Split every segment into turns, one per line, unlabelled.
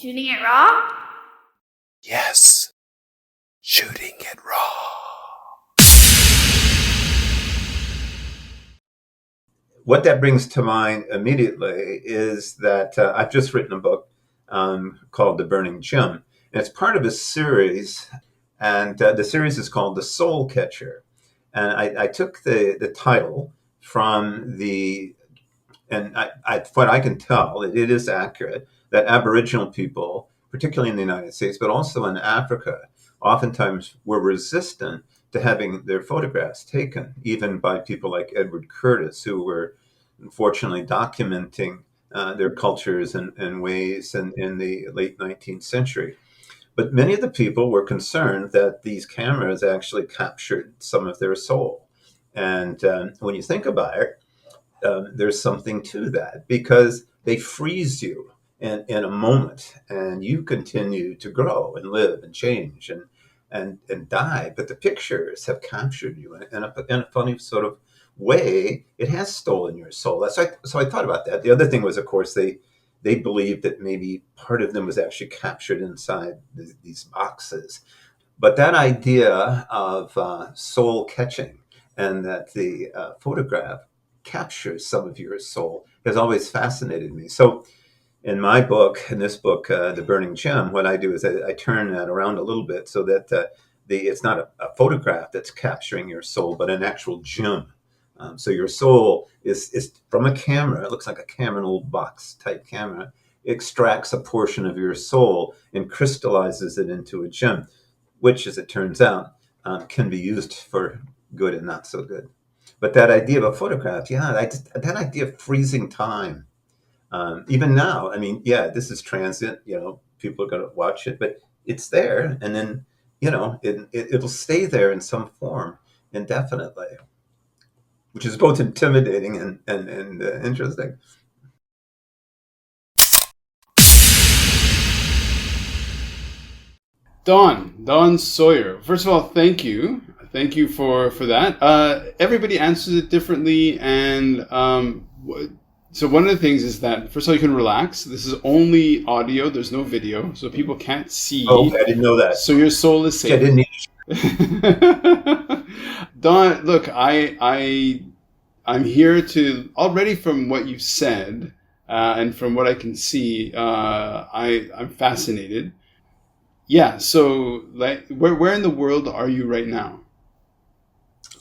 Shooting it raw?
Yes. Shooting it raw. What that brings to mind immediately is that I've just written a book called The Burning Gem. And it's part of a series, and the series is called The Soul Catcher. And I took the title from what I can tell, it is accurate that Aboriginal people, particularly in the United States, but also in Africa, oftentimes were resistant to having their photographs taken, even by people like Edward Curtis, who were unfortunately documenting their cultures and ways in the late 19th century. But many of the people were concerned that these cameras actually captured some of their soul. And when you think about it, there's something to that because they freeze you in a moment and you continue to grow and live and change and die. But the pictures have captured you in a funny sort of way. It has stolen your soul. So I thought about that. The other thing was, of course, they believed that maybe part of them was actually captured inside these boxes. But that idea of soul catching and that the photograph captures some of your soul has always fascinated me. So in this book, The Burning Gem, what I do is I turn that around a little bit so that it's not a photograph that's capturing your soul, but an actual gem. So your soul is from a camera. It looks like a camera, an old box type camera. It extracts a portion of your soul and crystallizes it into a gem, which, as it turns out, can be used for good and not so good. But that idea of a photograph, that idea of freezing time, even now, I mean, this is transient, people are going to watch it, but it's there. And then, it'll stay there in some form indefinitely, which is both intimidating and interesting.
Don Sawyer. First of all, thank you. Thank you for that. Everybody answers it differently. And so one of the things is that, first of all, you can relax. This is only audio. There's no video. So people can't see.
Oh, I didn't know that.
So your soul is safe.
I didn't need
Don, look, I'm here to, already from what you've said and from what I can see, I'm fascinated. Yeah, so like, where in the world are you right now?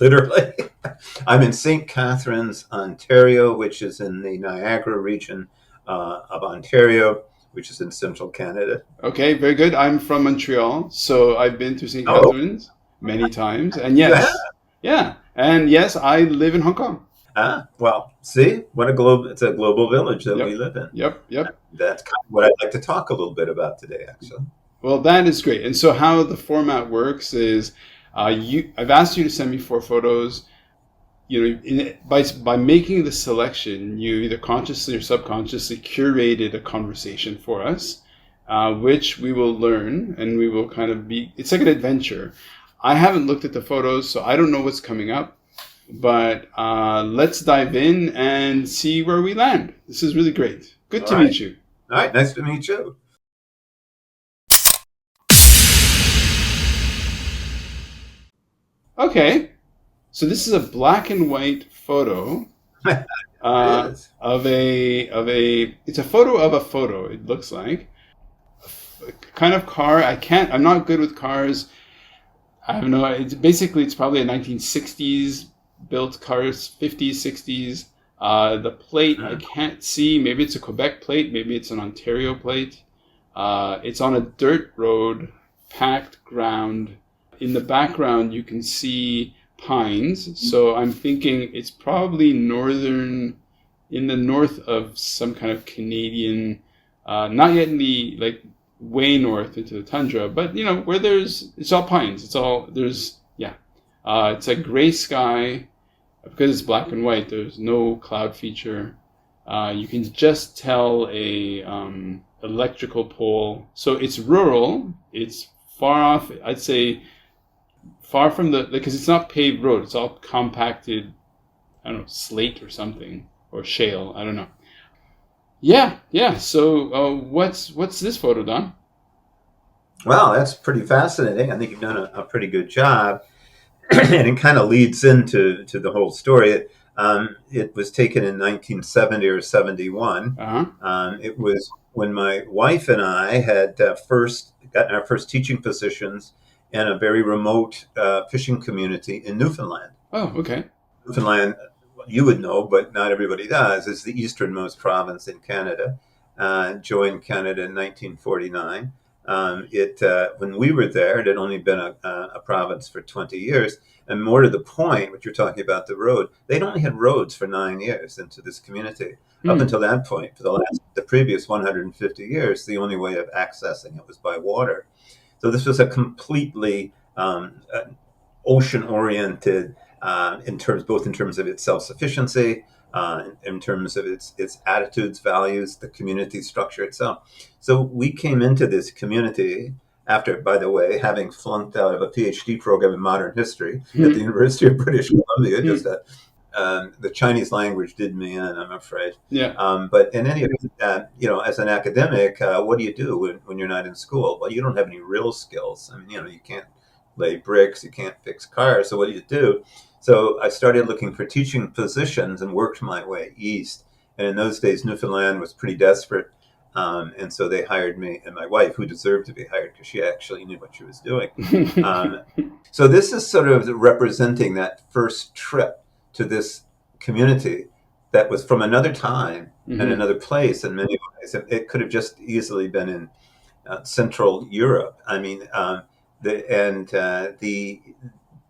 Literally. I'm in St. Catharines, Ontario, which is in the Niagara region of Ontario, which is in central Canada.
Okay, very good. I'm from Montreal, so I've been to St. Catharines many times. And yes, and yes, I live in Hong Kong.
Well, see, it's a global village that we live in.
Yep.
That's kind of what I'd like to talk a little bit about today, actually.
Well, that is great. And so how the format works is I've asked you to send me 4 photos. By making the selection, you either consciously or subconsciously curated a conversation for us, which we will learn and we will kind of it's like an adventure. I haven't looked at the photos, so I don't know what's coming up, but let's dive in and see where we land. This is really great. Good to meet you.
All right. Nice to meet you.
Okay, so this is a black and white photo of a. It's a photo of a photo. It looks like a kind of car. I'm not good with cars. I don't know. It's probably a 1960s built cars, 50s, 60s. The plate I can't see. Maybe it's a Quebec plate. Maybe it's an Ontario plate. It's on a dirt road, packed ground. In the background, you can see pines. So I'm thinking it's probably in the north of some kind of Canadian, not yet in the way north into the tundra, but where it's all pines. It's a gray sky. Because it's black and white, there's no cloud feature. You can just tell a electrical pole. So it's rural. It's far off. I'd say far from because it's not paved road. It's all compacted, I don't know, slate or something, or shale. I don't know. Yeah, yeah. So, what's this photo, Don?
Well, that's pretty fascinating. I think you've done a pretty good job. And it kind of leads into to the whole story. It was taken in 1970 or 71.
Uh-huh.
It was when my wife and I had first gotten our first teaching positions in a very remote fishing community in Newfoundland.
Oh, okay.
Newfoundland, you would know, but not everybody does, is the easternmost province in Canada. Joined Canada in 1949. It When we were there, it had only been a province for 20 years. And more to the point, what you're talking about, the road, they'd only had roads for 9 years into this community. Up
Hmm.
until that point, for the previous 150 years, the only way of accessing it was by water. So this was a completely ocean oriented in terms both in terms of its self sufficiency, in terms of its attitudes, values, the community structure itself. So we came into this community after, by the way, having flunked out of a PhD program in modern history at the
Hmm.
University of British Columbia.
Hmm.
Just the Chinese language did me in, I'm afraid.
Yeah.
But in any event, as an academic, what do you do when you're not in school? Well, you don't have any real skills. I mean, you can't lay bricks, you can't fix cars. So what do you do? So I started looking for teaching positions and worked my way east. And in those days, Newfoundland was pretty desperate. And so they hired me and my wife, who deserved to be hired because she actually knew what she was doing. Um, so this is sort of representing that first trip to this community that was from another time and
Hmm.
another place in many ways. It could have just easily been in Central Europe. I mean, the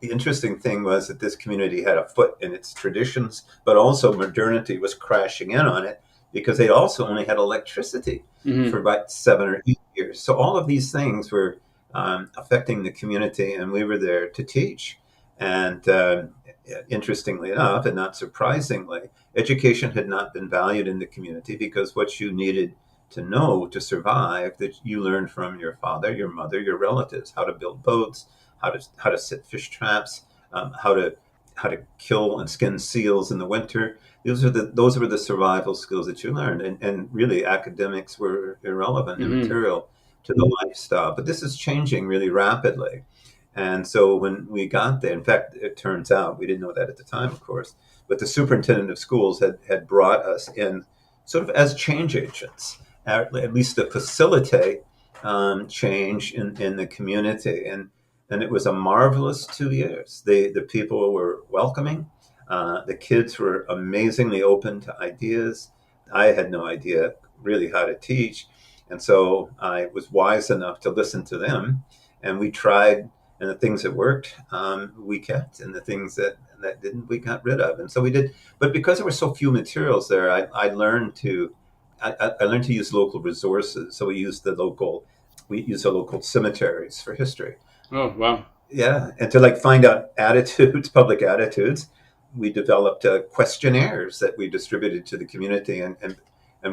interesting thing was that this community had a foot in its traditions, but also modernity was crashing in on it because they also only had electricity for
Hmm.
about 7 or 8 years. So all of these things were affecting the community, and we were there to teach. And interestingly enough, and not surprisingly, education had not been valued in the community because what you needed to know to survive that you learned from your father, your mother, your relatives, how to build boats, how to set fish traps, how to kill and skin seals in the winter. Those were the survival skills that you learned, and really academics were irrelevant,
Hmm.
immaterial to the lifestyle. But this is changing really rapidly. And so when we got there, in fact, it turns out we didn't know that at the time, of course, but the superintendent of schools had brought us in sort of as change agents, at least to facilitate change in the community. And it was a marvelous 2 years. The people were welcoming. The kids were amazingly open to ideas. I had no idea really how to teach. And so I was wise enough to listen to them. And we tried, and the things that worked, we kept, and the things that didn't, we got rid of. And so we did. But because there were so few materials there, I learned to I learned to use local resources. So we use the local cemeteries for history.
Oh, wow.
Yeah, and to like find out attitudes, public attitudes, we developed questionnaires that we distributed to the community, and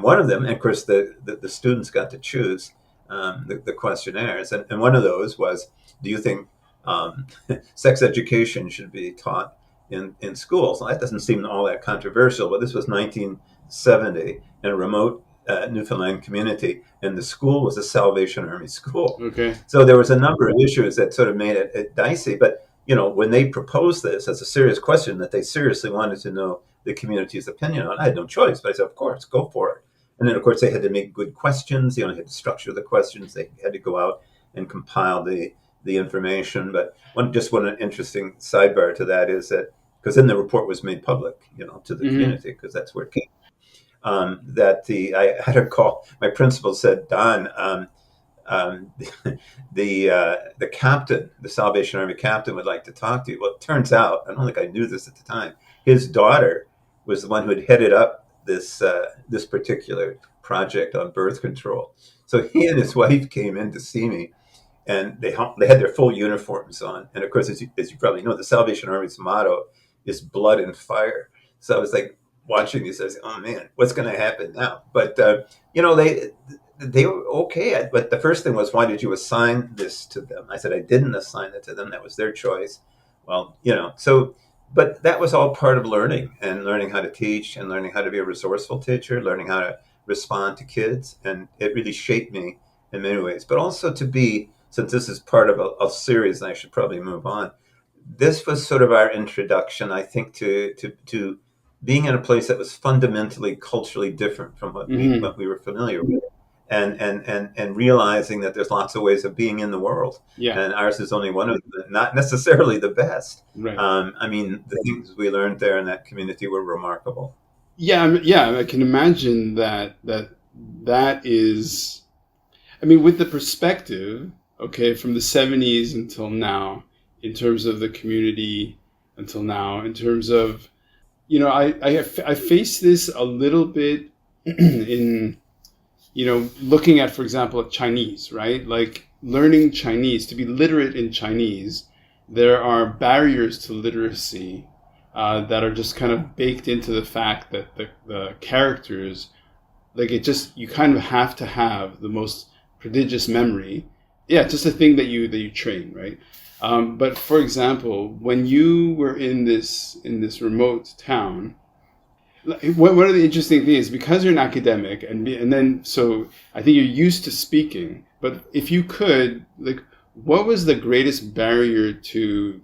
one of them, and of course, the students got to choose the questionnaires, and one of those was, do you think um, sex education should be taught in schools? Well, that doesn't seem all that controversial, but this was 1970 in a remote Newfoundland community, and the school was a Salvation Army school.
Okay.
So there was a number of issues that sort of made it dicey. But when they proposed this as a serious question that they seriously wanted to know the community's opinion on, I had no choice. But I said, of course, go for it. And then, of course, they had to make good questions. They only had to structure the questions. They had to go out and compile the information. But one interesting sidebar to that is that because then the report was made public, to the
Hmm.
community because that's where it came. That I had a call. My principal said, Don, um, the captain, the Salvation Army captain, would like to talk to you. Well, it turns out, I don't think I knew this at the time. His daughter was the one who had headed up this particular project on birth control. So he and his wife came in to see me, and they had their full uniforms on. And of course, as you probably know, the Salvation Army's motto is blood and fire. So I was like watching these. I was, oh man, what's going to happen now? But they were okay. But the first thing was, why did you assign this to them? I said I didn't assign it to them. That was their choice. Well, so. But that was all part of learning and learning how to teach and learning how to be a resourceful teacher, learning how to respond to kids, and it really shaped me in many ways. But also to be, since this is part of a series, and I should probably move on. This was sort of our introduction, I think, to being in a place that was fundamentally culturally different from what we were familiar with, and realizing that there's lots of ways of being in the world, and ours is only one of them, not necessarily the best.
Right.
I mean, the things we learned there in that community were remarkable.
Yeah, I can imagine that is, I mean, with the perspective, okay, from the 70s until now, in terms of the community until now, in terms of, I face this a little bit in, looking at, for example, Chinese, right? Like learning Chinese, to be literate in Chinese, there are barriers to literacy that are just kind of baked into the fact that the characters, like you kind of have to have the most prodigious memory. Yeah, it's just a thing that you train, right? But for example, when you were in this remote town, one of the interesting things, because you're an academic, and then so I think you're used to speaking. But if you could, like, what was the greatest barrier to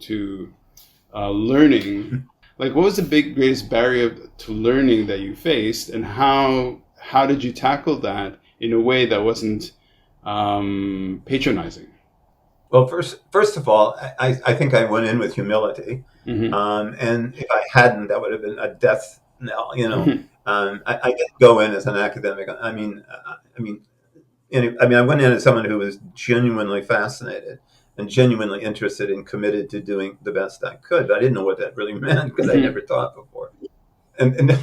learning? Like, what was the greatest barrier to learning that you faced, and how did you tackle that in a way that wasn't patronizing?
Well, first of all, I think I went in with humility, and if I hadn't, that would have been a death knell. I didn't go in as an academic. I went in as someone who was genuinely fascinated and genuinely interested and committed to doing the best I could. But I didn't know what that really meant because I never taught before. And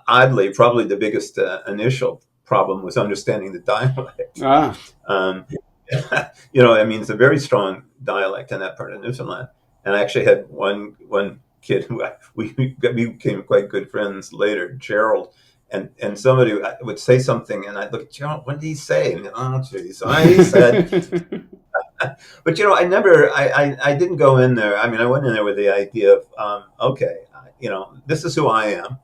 oddly, probably the biggest initial problem was understanding the dialect. It's a very strong dialect in that part of Newfoundland. And I actually had one kid who we became quite good friends later, Gerald. And somebody would say something, and I'd look at Gerald, what did he say? And oh, geez. So he said... But I didn't go in there. I mean, I went in there with the idea of, okay, this is who I am,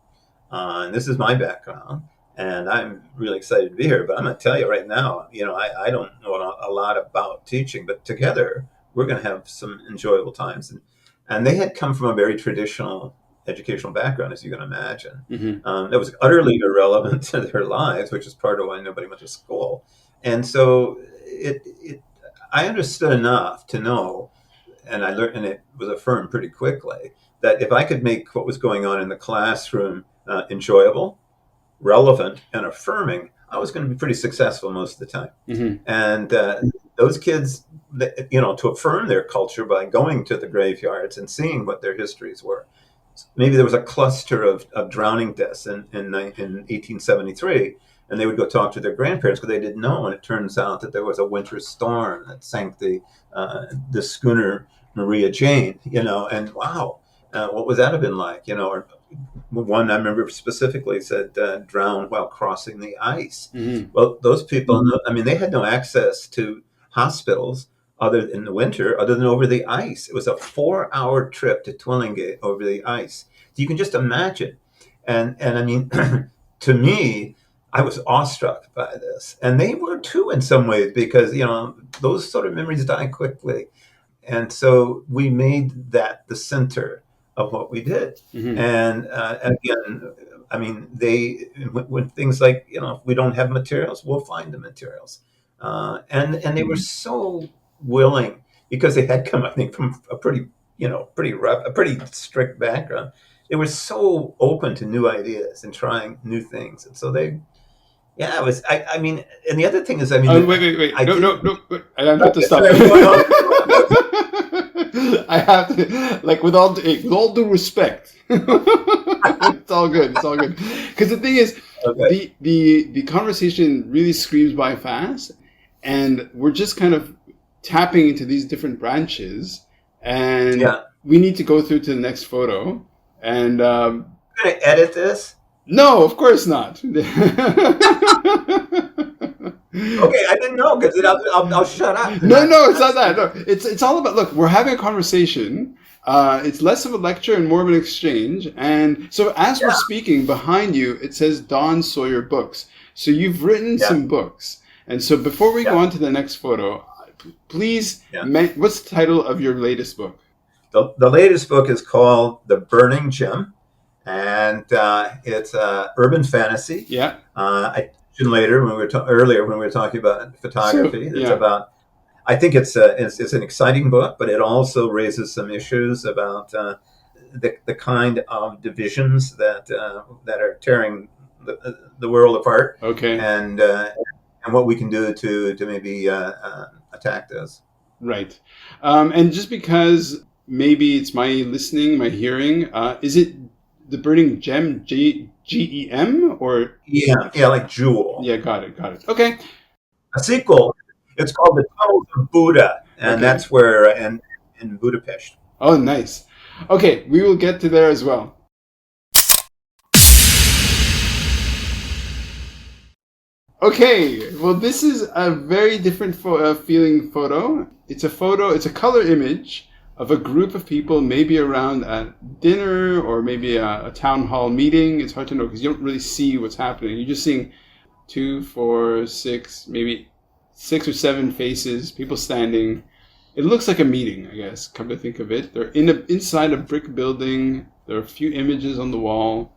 and this is my background, and I'm really excited to be here. But I'm going to tell you right now, I don't know a lot about teaching, but together we're going to have some enjoyable times. And they had come from a very traditional educational background, as you can imagine. That was utterly irrelevant to their lives, which is part of why nobody went to school. And so I understood enough to know, and I learned, and it was affirmed pretty quickly, that if I could make what was going on in the classroom enjoyable, relevant, and affirming, I was going to be pretty successful most of the time. And those kids, to affirm their culture by going to the graveyards and seeing what their histories were. Maybe there was a cluster of drowning deaths in 1873. And they would go talk to their grandparents because they didn't know. And it turns out that there was a winter storm that sank the schooner Maria Jane, and wow, what would that have been like? Or one I remember specifically said, drowned while crossing the ice. Well, those people, they had no access to hospitals other in the winter, other than over the ice. It was a 4-hour trip to Twillingate over the ice. You can just imagine. And to me, I was awestruck by this, and they were too in some ways, because those sort of memories die quickly, and so we made that the center of what we did. And again, they when things like if we don't have materials, we'll find the materials, and they were so willing, because they had come, I think, from a pretty rough, a pretty strict background. They were so open to new ideas and trying new things, and so they. Yeah, it was. And the other thing is, wait. No.
I have to stop. I have to, like, with all due respect. It's all good. Because the thing is, okay. the conversation really screams by fast, and we're just kind of tapping into these different branches, and we need to go through to the next photo. And
you're gonna edit this.
No, of course not.
Okay, I didn't know, because I'll shut up.
No, it's not that. No, it's all about, look, we're having a conversation. It's less of a lecture and more of an exchange. And so as we're speaking, behind you, it says Don Sawyer Books. So you've written
Yeah.
some books. And so before we go
Yeah.
on to the next photo, please,
Yeah.
what's the title of your latest book?
The latest book is called The Burning Gem, and it's urban fantasy.
Yeah.
I mentioned later when we were earlier when we were talking about
So,
photography. It's
yeah.
about. I think it's an exciting book, but it also raises some issues about the kind of divisions that are tearing the world apart,
Okay.
and what we can do to maybe attack this.
Right. And just because maybe it's my listening, my hearing, is it the burning gem, GEM, or?
Yeah, yeah, like Jewel.
Yeah, got it, got it. Okay,
A sequel. It's called The Tunnels of Buddha, and
okay.
that's where in Budapest.
Oh, nice. Okay, we will get to there as well. Okay, well, this is a very different feeling photo. It's a photo, it's a color image of a group of people, maybe around a dinner or maybe a town hall meeting. It's hard to know because you don't really see what's happening. You're just seeing 2, 4, 6, maybe 6 or 7 faces, people standing. It looks like a meeting, I guess, come to think of it. They're inside a brick building. There are a few images on the wall.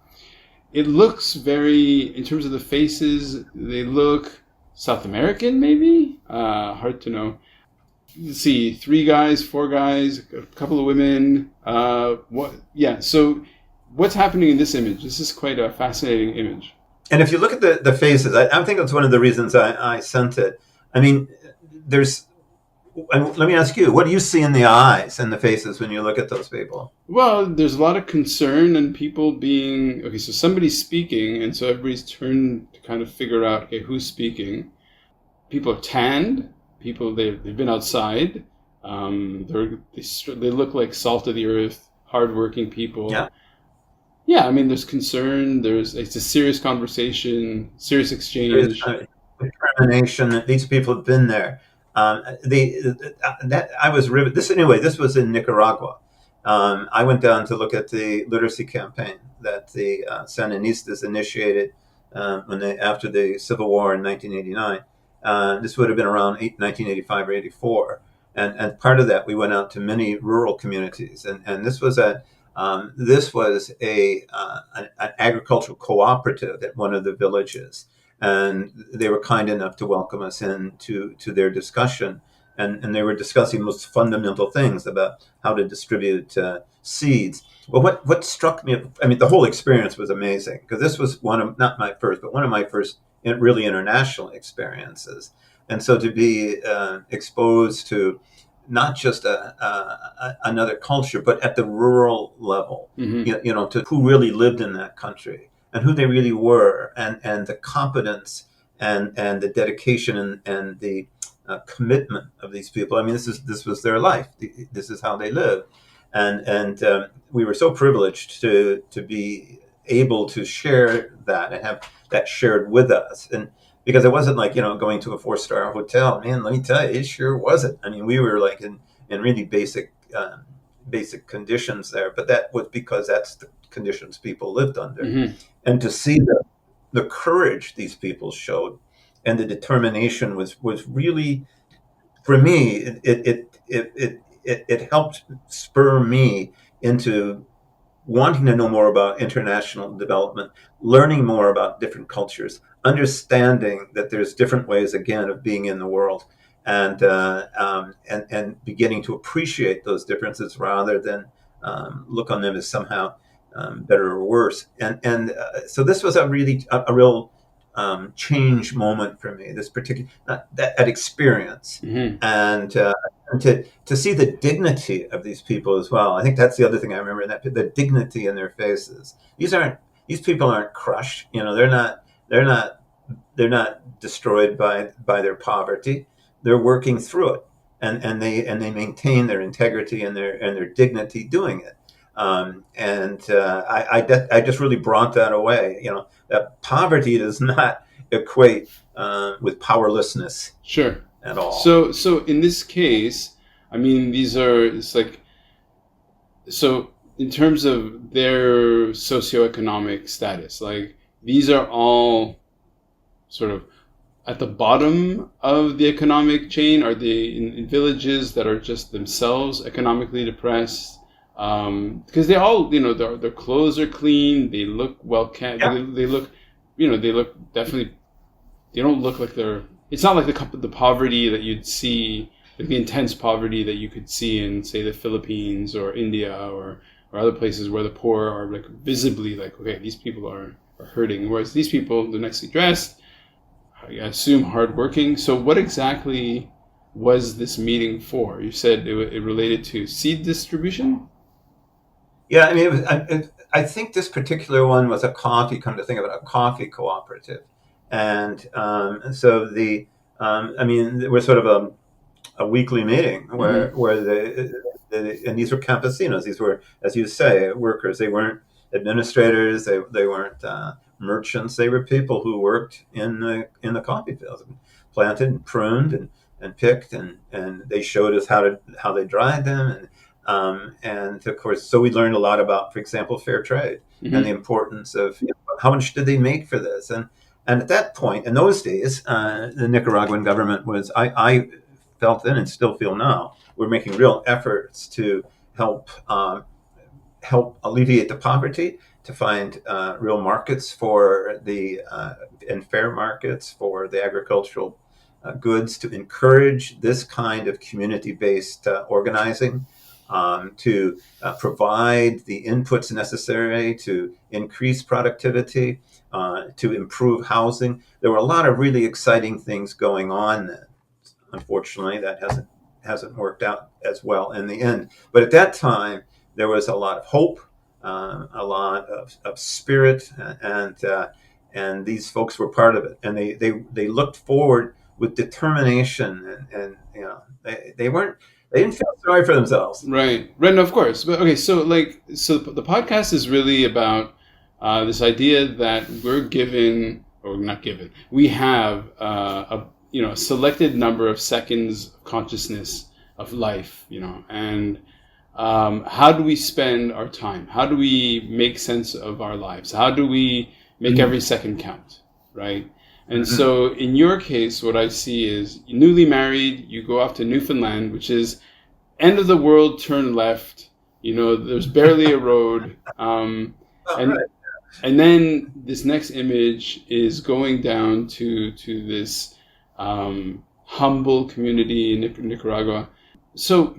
It looks very, in terms of the faces, they look South American, maybe? Hard to know. Let's see, 3 guys, 4 guys, a couple of women. So what's happening in this image? This is quite a fascinating image.
And if you look at the faces, I think that's one of the reasons I sent it. I mean, there's. Let me ask you, what do you see in the eyes and the faces when you look at those people?
Well, there's a lot of concern and people being, okay, so somebody's speaking, and so everybody's turned to kind of figure out, okay, who's speaking. People are tanned. People, they've been outside. They look like salt of the earth, hardworking people.
Yeah.
Yeah, I mean, there's concern. It's a serious conversation, serious exchange.
Determination that these people have been there. That I was riveted. This was in Nicaragua. I went down to look at the literacy campaign that the Sandinistas initiated after the Civil War in 1989. This would have been around 1985 or 84, and part of that we went out to many rural communities, and this was an agricultural cooperative at one of the villages, and they were kind enough to welcome us in to their discussion, and they were discussing most fundamental things about how to distribute seeds. Well, what struck me, I mean, the whole experience was amazing, because this was one of my first really international experiences, and so to be exposed to not just another culture, but at the rural level,
Mm-hmm.
to who really lived in that country and who they really were, and the competence and the dedication and the commitment of these people. I mean, this was their life. This is how they lived, and we were so privileged to be able to share that and have that shared with us. And because it wasn't like going to a 4-star hotel, man, let me tell you, it sure wasn't. I mean, we were like in really basic conditions there, but that was because that's the conditions people lived under.
Mm-hmm.
And to see the courage these people showed and the determination was really, for me, it helped spur me into wanting to know more about international development, learning more about different cultures, understanding that there's different ways, again, of being in the world, and beginning to appreciate those differences rather than look on them as somehow better or worse. So this was a real change moment for me. This particular that experience,
Mm-hmm.
and to see the dignity of these people as well. I think that's the other thing I remember, that the dignity in their faces. These people aren't crushed. They're not destroyed by their poverty. They're working through it, and they maintain their integrity and their dignity doing it. I just really brought that away. That poverty does not equate with powerlessness
Sure.
at all.
So in this case, I mean, it's like, so in terms of their socioeconomic status, like these are all sort of at the bottom of the economic chain? Are they in villages that are just themselves economically depressed? Because they all, their clothes are clean. They look well kept.
Yeah.
They look, they look definitely. They don't look like they're. It's not like the poverty that you'd see, like the intense poverty that you could see in, say, the Philippines or India or other places where the poor are like visibly like, okay, these people are hurting. Whereas these people, they're nicely dressed, I assume hardworking. So what exactly was this meeting for? You said it related to seed distribution?
Yeah, I mean, I think this particular one was a coffee, come to think of it, a coffee cooperative. And so I mean, there was sort of a weekly meeting
Mm-hmm.
where and these were campesinos. These were, as you say, workers. They weren't administrators. They weren't merchants. They were people who worked in the coffee fields, and planted and pruned and picked, and they showed us how they dried them, and of course, so we learned a lot about, for example, fair trade and the
Mm-hmm.
importance of, how much did they make for this. And at that point, in those days, the Nicaraguan government was, I felt then and still feel now, we're making real efforts to help help alleviate the poverty, to find real markets for and fair markets for the agricultural goods, to encourage this kind of community-based organizing, to provide the inputs necessary to increase productivity, to improve housing. There were a lot of really exciting things going on then. Unfortunately, that hasn't worked out as well in the end. But at that time, there was a lot of hope, a lot of spirit, and these folks were part of it, and they looked forward with determination, and they weren't they didn't feel sorry for themselves.
Right, right, no, of course. But okay, so the podcast is really about this idea that we're given, or not given, we have a selected number of seconds of consciousness of life, and how do we spend our time? How do we make sense of our lives? How do we make every second count, right? And
Mm-hmm.
so in your case, what I see is newly married, you go off to Newfoundland, which is end of the world, turn left. There's barely a road,
Oh,
and
right.
and then this next image is going down to this humble community in Nicaragua. So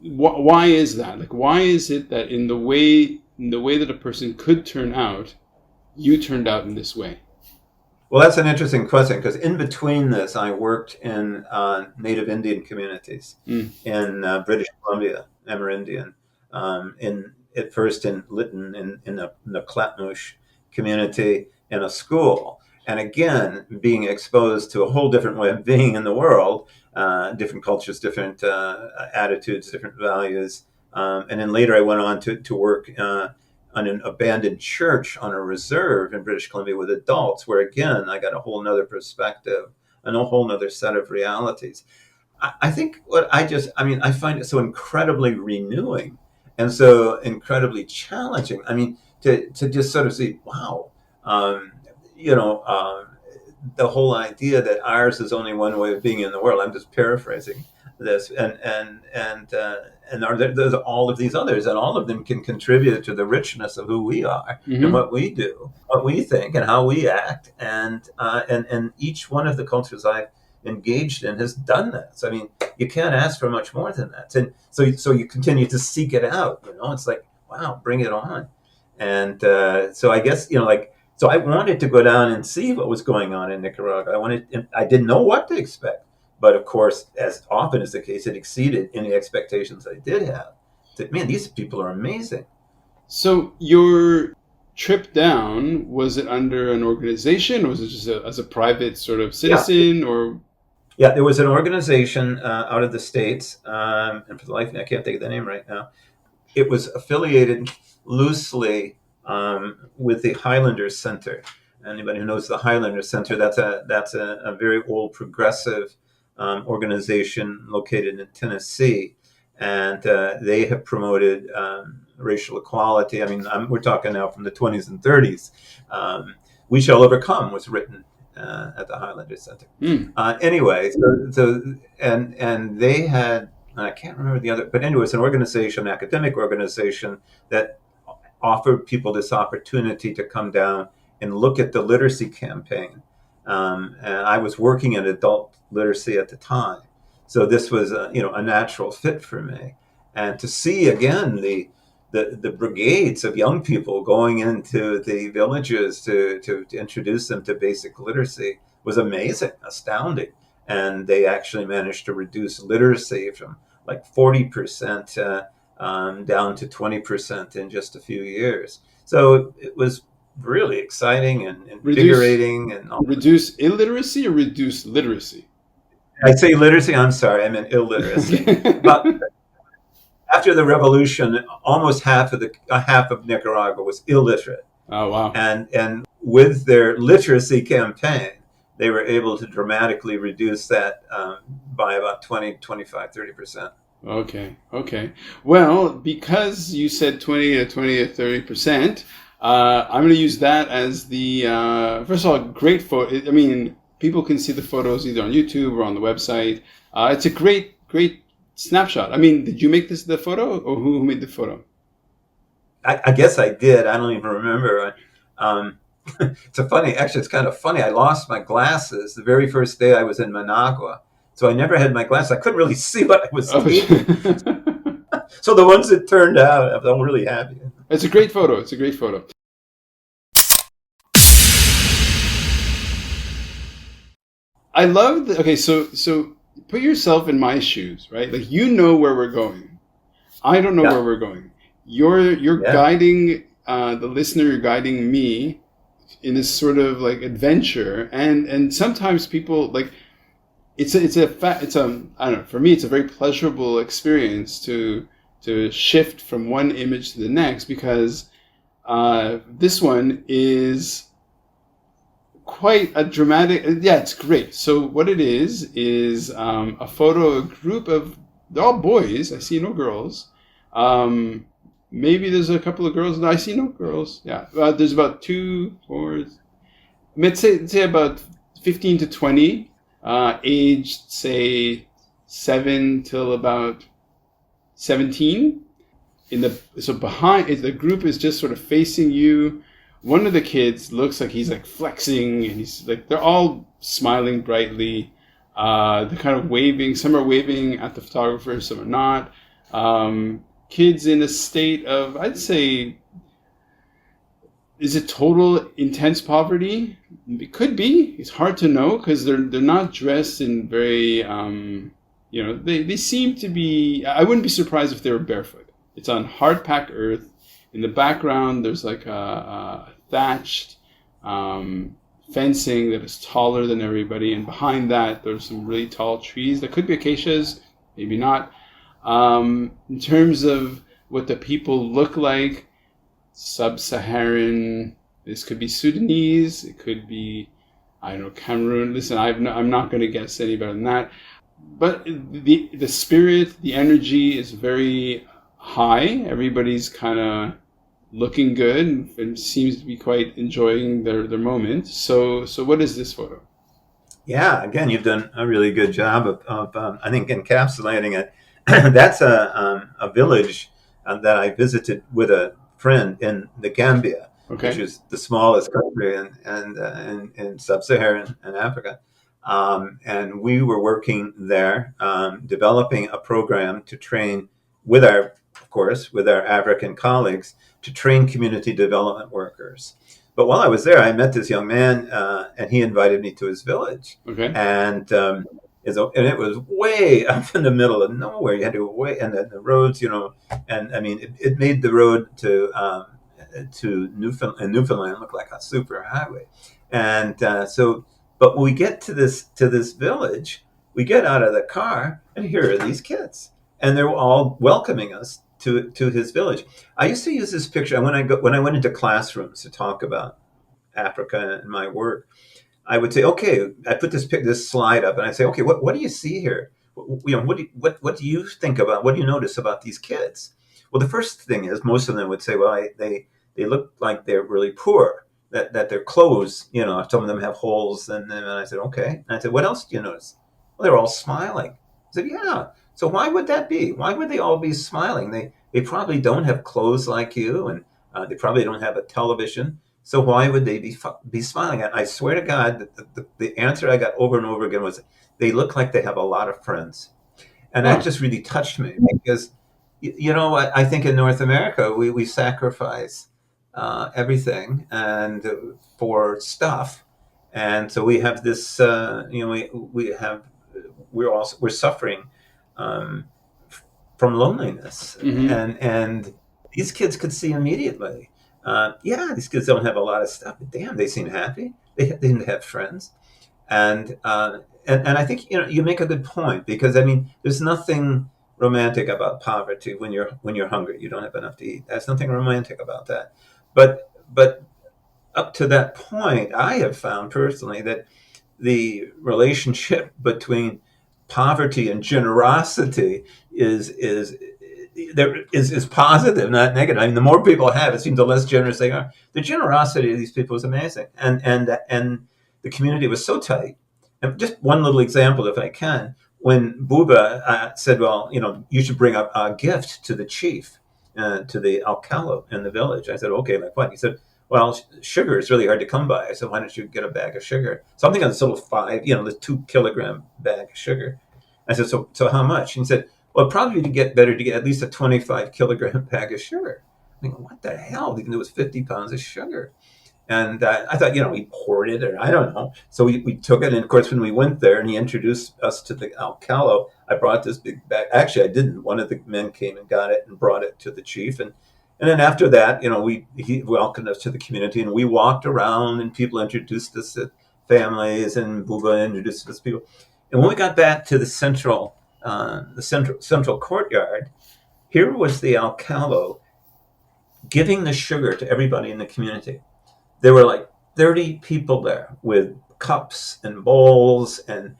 why is that? Like, why is it that in the way that a person could turn out, you turned out in this way?
Well, that's an interesting question, because in between this, I worked in Native Indian communities
Mm.
in British Columbia, Amerindian, at first in Lytton, in the Clatmoosh community, in a school. And again, being exposed to a whole different way of being in the world, different cultures, different attitudes, different values. And then later I went on to work on an abandoned church on a reserve in British Columbia with adults, where again, I got a whole nother perspective and a whole nother set of realities. I think I find it so incredibly renewing and so incredibly challenging. I mean, to just sort of see, wow, um, you know, um, the whole idea that ours is only one way of being in the world. I'm just paraphrasing this, and there's all of these others, and all of them can contribute to the richness of who we are and
Mm-hmm.
what we do, what we think, and how we act, and each one of the cultures I've engaged in has done that. So I mean, you can't ask for much more than that, and so you continue to seek it out. It's like, wow, bring it on. And so I guess so I wanted to go down and see what was going on in Nicaragua. I didn't know what to expect, but of course, as often is the case, it exceeded any expectations I did have. That, man, these people are amazing.
So your trip down, was it under an organization, or was it just as a private sort of
Yeah,
citizen, or?
yeah. There was an organization out of the states, and for the life of me, I can't think of the name right now. It was affiliated loosely with the Highlanders Center. Anybody who knows the Highlanders Center, that's a very old progressive organization located in Tennessee, and they have promoted racial equality. I mean, we're talking now from the 20s and 30s. We Shall Overcome was written at the Highlander Center.
Mm.
Anyway, and they had, and I can't remember the other, but anyway, it's an organization, academic organization that offered people this opportunity to come down and look at the literacy campaign. And I was working in adult literacy at the time, so this was a natural fit for me. And to see again the brigades of young people going into the villages to introduce them to basic literacy was amazing, astounding. And they actually managed to reduce literacy from like 40% down to 20% in just a few years. So it was really exciting and invigorating.
Reduce illiteracy or reduce literacy?
I say literacy, I'm sorry, I meant illiteracy. But after the revolution, almost half of Nicaragua was illiterate.
Oh, wow.
And with their literacy campaign, they were able to dramatically reduce that by about 20, 25, 30%.
Okay. Well, because you said 20 to 30%, I'm going to use that as the, first of all, great photo. I mean, people can see the photos either on YouTube or on the website. It's a great snapshot. I mean, did you make the photo, or who made the photo?
I guess I did. I don't even remember. It's kind of funny. I lost my glasses the very first day I was in Managua. So I never had my glasses. I couldn't really see what I was taking. So the ones that turned out, I'm really happy.
It's a great photo. I love okay, so put yourself in my shoes, right? Like, you know where we're going. I don't know where we're going. You're guiding the listener, you're guiding me in this sort of like adventure, and sometimes people like it's I don't know, for me it's a very pleasurable experience to shift from one image to the next, because this one is quite a dramatic. Yeah, it's great. So what it is a photo of a group of, they're all boys. I see no girls. Maybe there's a couple of girls. No, I see no girls. Yeah, there's about 2, 4. Let's say about 15 to 20, aged say 7 till about 17. Behind the group is just sort of facing you. One of the kids looks like he's like flexing, and he's like, they're all smiling brightly. They're kind of waving. Some are waving at the photographer, some are not. Kids in a state of, I'd say, is it total intense poverty? It could be. It's hard to know, because they're not dressed in very, they seem to be, I wouldn't be surprised if they were barefoot. It's on hard packed earth. In the background, there's like a thatched fencing that is taller than everybody, and behind that there's some really tall trees that could be acacias, maybe not. In terms of what the people look like, sub-Saharan, this could be Sudanese, it could be, I don't know, Cameroon. Listen, I'm not going to guess any better than that, but the spirit, the energy is very high. Everybody's kind of looking good and seems to be quite enjoying their moment. So what is this photo?
Yeah, again, you've done a really good job of I think, encapsulating it. That's a village that I visited with a friend in the Gambia, which is the smallest country in sub-Saharan Africa. And we were working there, developing a program to train with our African colleagues, to train community development workers. But while I was there, I met this young man, and he invited me to his village.
Okay.
And it was way up in the middle of nowhere. You had to wait, and the roads, and I mean, it made the road to Newfoundland look like a super highway. And but when we get to this village, we get out of the car, and here are these kids, and they're all welcoming us to his village. I used to use this picture when I went into classrooms to talk about Africa and my work. I would say, okay, I put this slide up, and I say, okay, what do you see here? What do you think about? What do you notice about these kids? Well, the first thing is, most of them would say, well, they look like they're really poor. that their clothes, some of them have holes. And then I said, okay. And I said, what else do you notice? Well, they're all smiling. I said, yeah. So why would that be? Why would they all be smiling? They probably don't have clothes like you, and they probably don't have a television. So why would they be smiling? And I swear to God, that the answer I got over and over again was, they look like they have a lot of friends. And that
Huh.
just really touched me because, I think in North America, we sacrifice everything and for stuff. And so we have this, we're suffering um, from loneliness.
Hmm.
And these kids could see immediately. Yeah, these kids don't have a lot of stuff, but damn, they seem happy. They seem to have friends. And I think you make a good point, because I mean, there's nothing romantic about poverty. When you're hungry, you don't have enough to eat. There's nothing romantic about that. But up to that point, I have found personally that the relationship between poverty and generosity is positive, not negative. I mean, the more people have, it seems the less generous they are. The generosity of these people is amazing, and the community was so tight. And just one little example, if I can, when Buba said, "Well, you should bring a gift to the chief, to the alcalde in the village." I said, "Okay, like what?" He said, "Well, sugar is really hard to come by, so why don't you get a bag of sugar? Something on this little the 2 kilogram bag of sugar." I said, "So how much?" And he said, "Well, probably better to get at least a 25 kilogram bag of sugar." I think, what the hell? It was 50 pounds of sugar. And I thought, he poured it, or I don't know. So we took it. And of course, when we went there and he introduced us to the alcalde, I brought this big bag. Actually, I didn't. One of the men came and got it and brought it to the chief. And then after that, he welcomed us to the community, and we walked around, and people introduced us to families, and Buba introduced us to people. And when we got back to the central courtyard, here was the alcalde giving the sugar to everybody in the community. There were like 30 people there with cups and bowls, and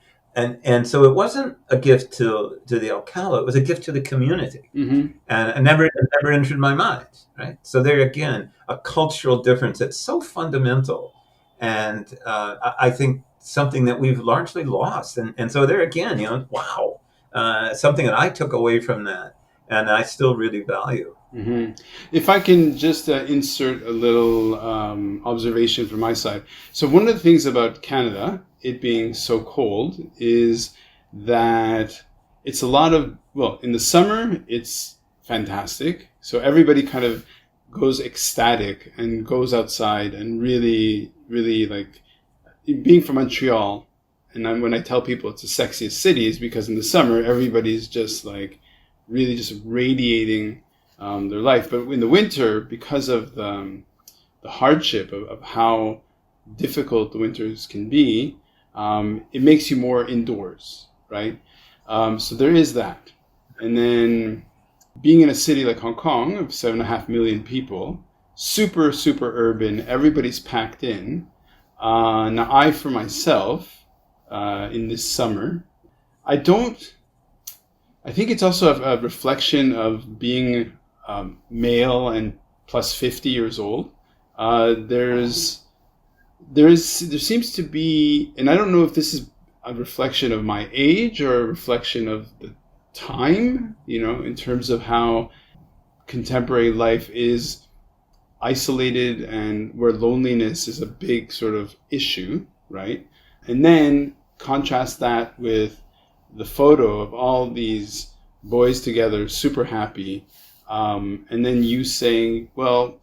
so it wasn't a gift to the alcalde, it was a gift to the community.
Hmm.
And it never entered my mind, right? So there again, a cultural difference that's so fundamental, and I think something that we've largely lost. And so there again, wow, something that I took away from that, and I still really value.
Hmm. If I can just insert a little observation from my side. So, one of the things about Canada, it being so cold, is that it's a lot of, well, in the summer, it's fantastic. So, everybody kind of goes ecstatic and goes outside and really, really like being from Montreal. And then when I tell people it's the sexiest city, is because in the summer, everybody's just like really just radiating their life. But in the winter, because of the hardship of how difficult the winters can be, it makes you more indoors, right? So there is that. And then being in a city like Hong Kong of 7.5 million people, super, super urban, everybody's packed in. Now, I, for myself, in this summer, I don't. I think it's also a reflection of being male and plus 50 years old. There seems to be, and I don't know if this is a reflection of my age or a reflection of the time, in terms of how contemporary life is isolated and where loneliness is a big sort of issue, right? And then contrast that with the photo of all these boys together, super happy, and then you saying, well,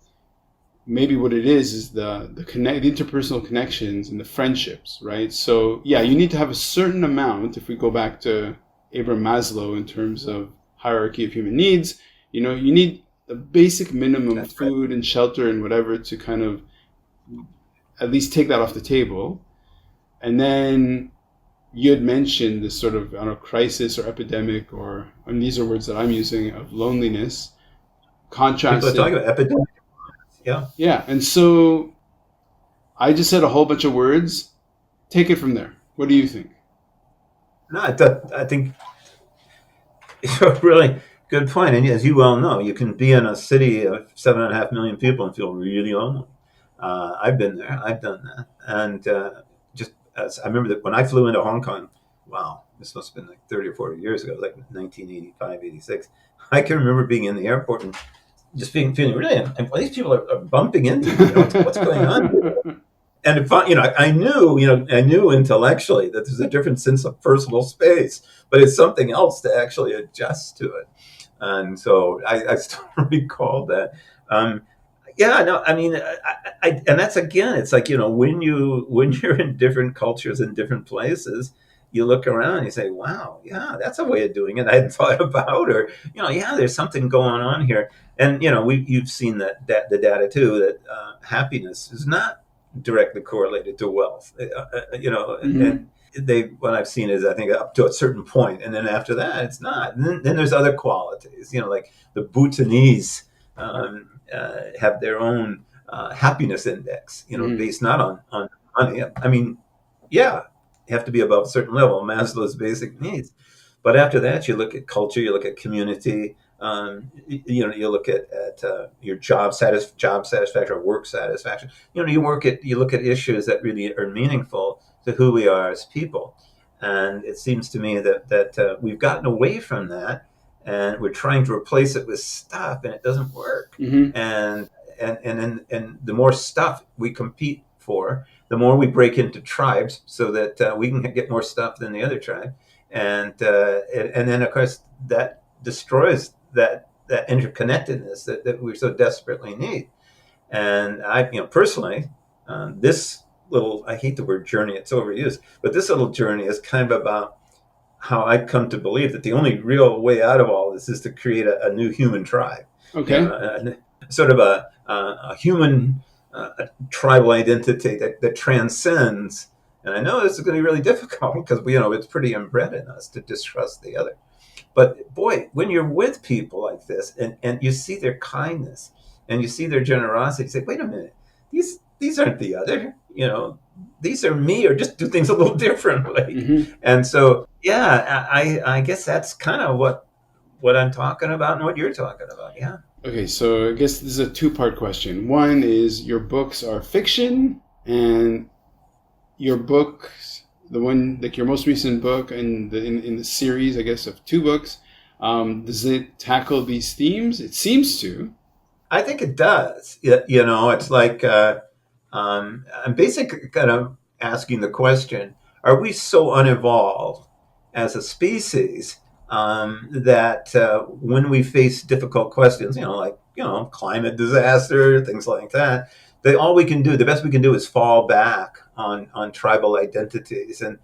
maybe what it is the the interpersonal connections and the friendships, right? So yeah, you need to have a certain amount. If we go back to Abraham Maslow in terms of hierarchy of human needs, you need the basic minimum
That's right.
food and shelter and whatever to kind of at least take that off the table. And then you had mentioned this sort of, I don't know, crisis or epidemic, and these are words that I'm using, of loneliness,
People are talking
contrasted.
about epidemic. Yeah.
Yeah, and so I just said a whole bunch of words. Take it from there. What do you think?
No, I think it's a really good point. And as you well know, you can be in a city of 7.5 million people and feel really lonely. I've been there. I've done that. And just as I remember that when I flew into Hong Kong, wow, this must have been like 30 or 40 years ago, like 1985, 86. I can remember being in the airport and just feeling really, these people are bumping into me. What's going on here? And if I knew intellectually that there's a different sense of personal space, but it's something else to actually adjust to it. And so I still recall that. Um, yeah, no, I mean, and that's again, it's like when you're in different cultures in different places, you look around and you say, "Wow, yeah, that's a way of doing it I hadn't thought about," or yeah, there's something going on here. And you've seen that the data too that happiness is not directly correlated to wealth.
Hmm.
And they what I've seen is I think up to a certain point, and then after that, it's not. And then there's other qualities, like the Bhutanese have their own happiness index,
Hmm.
based not on money. I mean, yeah, you have to be above a certain level, Maslow's basic needs. But after that, you look at culture, you look at community, you look at your job satisfaction or work satisfaction. You look at issues that really are meaningful to who we are as people. And it seems to me that we've gotten away from that, and we're trying to replace it with stuff, and it doesn't work.
Hmm.
And the more stuff we compete for, the more we break into tribes so that we can get more stuff than the other tribe, and then of course that destroys that interconnectedness that we so desperately need. And I, personally, this little, I hate the word journey, it's overused, but this little journey is kind of about how I come to believe that the only real way out of all this is to create a new human tribe,
Okay.
sort of a human tribal identity that transcends. And I know this is going to be really difficult because it's pretty inbred in us to distrust the other. But boy, when you're with people like this and you see their kindness and you see their generosity, you say, wait a minute, these aren't the other, these are me, or just do things a little differently.
Hmm.
And so, yeah, I guess that's kind of what I'm talking about and what you're talking about. Yeah.
Okay, so I guess this is a two-part question. One is your books are fiction, and your books, the one like your most recent book and in the series, I guess, of two books, does it tackle these themes? It seems to.
I think it does. It's like I'm basically kind of asking the question: are we so unevolved as a species that when we face difficult questions, like climate disaster, things like that, that all we can do, the best we can do, is fall back on tribal identities and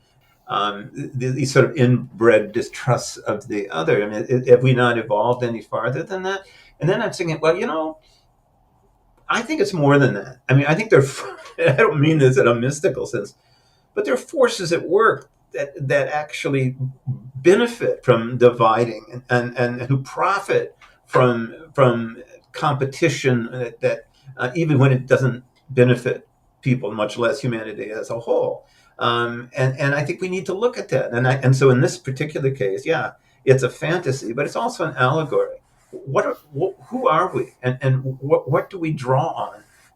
these sort of inbred distrusts of the other. I mean, have we not evolved any farther than that? And then I'm thinking, well, I think it's more than that. I mean, I think I don't mean this in a mystical sense, but there are forces at work that actually benefit from dividing and who profit from competition that even when it doesn't benefit people, much less humanity as a whole. And I think we need to look at that. And so in this particular case, yeah, it's a fantasy, but it's also an allegory. Who are we, and what do we draw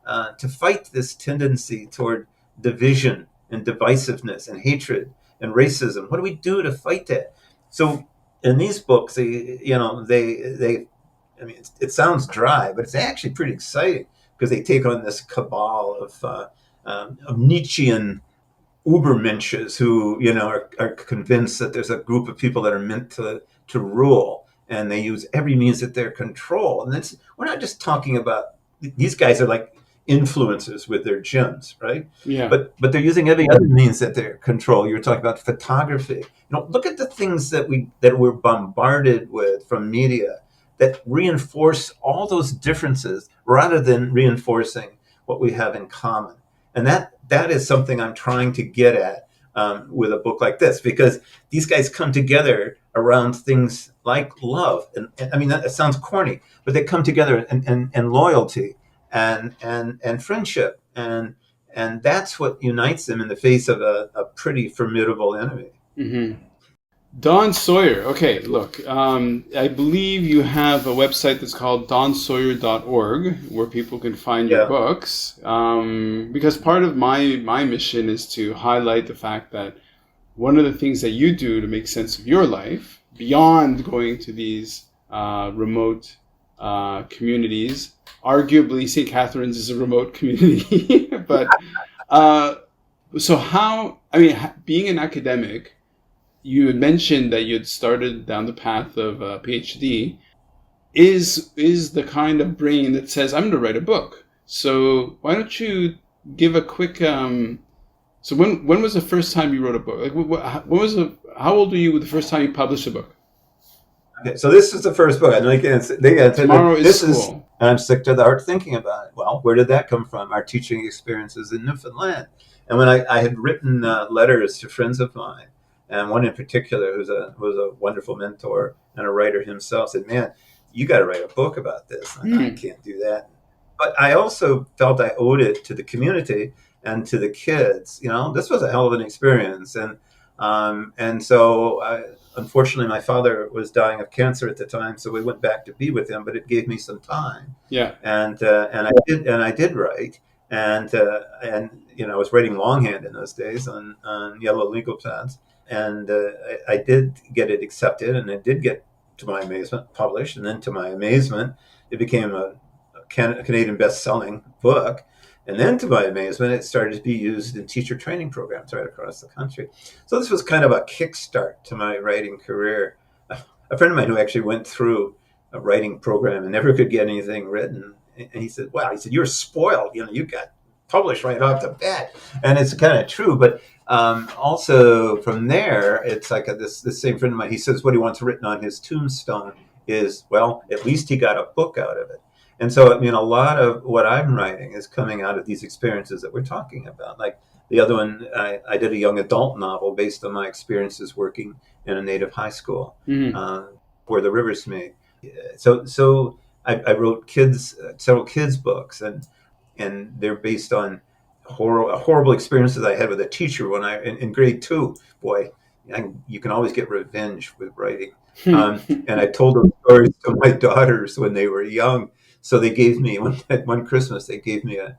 on to fight this tendency toward division and divisiveness and hatred and racism? What do we do to fight that? So in these books, they I mean, it sounds dry, but it's actually pretty exciting because they take on this cabal of Nietzschean Ubermenches who are convinced that there's a group of people that are meant to rule, and they use every means at their control. And we're not just talking about these guys are like influencers with their gyms, right?
Yeah.
But they're using every other means at their control. You're talking about photography. Look at the things that we're bombarded with from media that reinforce all those differences rather than reinforcing what we have in common. And that is something I'm trying to get at with a book like this, because these guys come together around things like love, and I mean that sounds corny, but they come together and loyalty and friendship, and that's what unites them in the face of a pretty formidable enemy.
Hmm. Don Sawyer. Okay, look, I believe you have a website that's called donsawyer.org where people can find your
Yeah.
books. Because part of my mission is to highlight the fact that one of the things that you do to make sense of your life, beyond going to these remote communities, arguably St. Catherine's is a remote community, but uh, so how, I mean, being an academic, you had mentioned that you had started down the path of a PhD. Is the kind of brain that says, I'm going to write a book. So why don't you give a quick so when was the first time you wrote a book? Like when was how old were you the first time you published a book?
Okay, so this is the first book. And
Tomorrow is
this is,
school.
and I'm sick to the heart thinking about it. Well, where did that come from? Our teaching experiences in Newfoundland. And when I had written letters to friends of mine, and one in particular was a wonderful mentor and a writer himself, said, "Man, you got to write a book about this." And I
Hmm.
can't do that. But I also felt I owed it to the community and to the kids. You know, this was a hell of an experience, and so unfortunately, my father was dying of cancer at the time, so we went back to be with him. But it gave me some time,
Yeah.
and I did write, and you know, I was writing longhand in those days on yellow legal pads, and I did get it accepted, and it did get, to my amazement, published, and then to my amazement, it became a Canadian best-selling book. And then, to my amazement, it started to be used in teacher training programs right across the country. So this was kind of a kickstart to my writing career. A friend of mine who actually went through a writing program and never could get anything written, and he said, "Wow," he said, "you're spoiled. You know, you got published right off the bat," and it's kind of true. But also from there, it's like this same friend of mine. He says what he wants written on his tombstone is, well, at least he got a book out of it. And so, I mean, a lot of what I'm writing is coming out of these experiences that we're talking about. Like the other one, I did a young adult novel based on my experiences working in a native high school
Hmm.
uh, where the rivers meet. So I wrote several kids books, and they're based on horrible experiences I had with a teacher when in grade two. Boy, you can always get revenge with writing. And I told those stories to my daughters when they were young. So they gave me one Christmas. They gave me a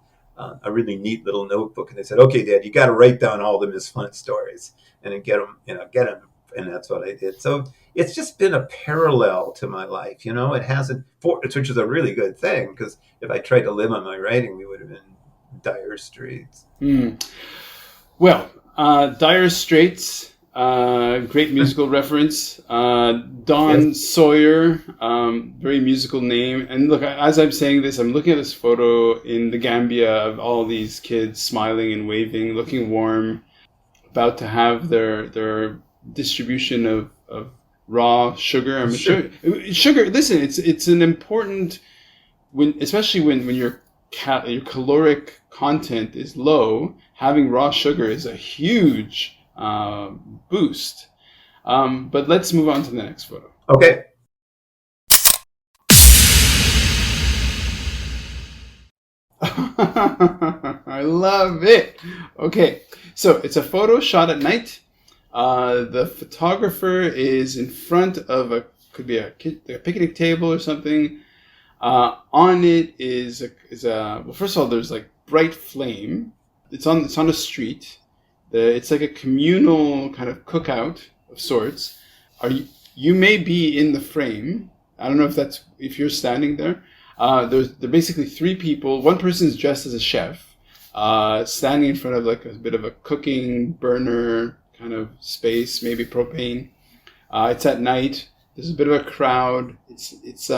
really neat little notebook, and they said, "Okay, Dad, you got to write down all the Miss Flint stories and then get them." And that's what I did. So it's just been a parallel to my life. You know, it hasn't, which is a really good thing, because if I tried to live on my writing, we would have been dire straits.
Hmm. Well, Dire Straits, great musical reference.
Yes.
Don Sawyer, very musical name. And look, as I'm saying this, I'm looking at this photo in the Gambia of all these kids smiling and waving, looking warm, about to have their distribution of raw sugar. I'm
Sure.
sure sugar. Listen, it's an important when, especially when your caloric content is low. Having raw sugar is a huge boost. But let's move on to the next photo.
Okay.
I love it. Okay, so it's a photo shot at night. The photographer is in front of could be a picnic table or something. On it is a well. First of all, there's like bright flame. It's on a street. It's like a communal kind of cookout of sorts. You may be in the frame. I don't know if you're standing there. There are basically three people. One person's dressed as a chef, standing in front of like a bit of a cooking burner kind of space, maybe propane. It's at night. There's a bit of a crowd. It's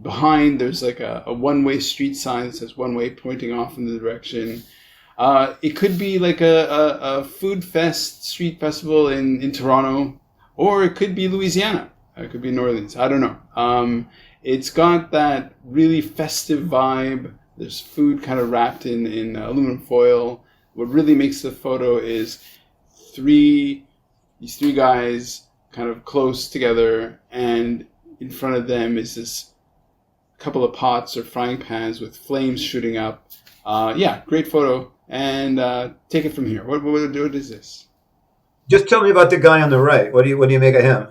behind. There's like a one-way street sign that says one way pointing off in the direction. It could be like a food fest street festival in Toronto, or it could be Louisiana. It could be New Orleans. I don't know. It's got that really festive vibe. There's food kind of wrapped in aluminum foil. What really makes the photo is these three guys kind of close together, and in front of them is this couple of pots or frying pans with flames shooting up. Yeah, great photo. And take it from here. What is this?
Just tell me about the guy on the right. What do you make of him?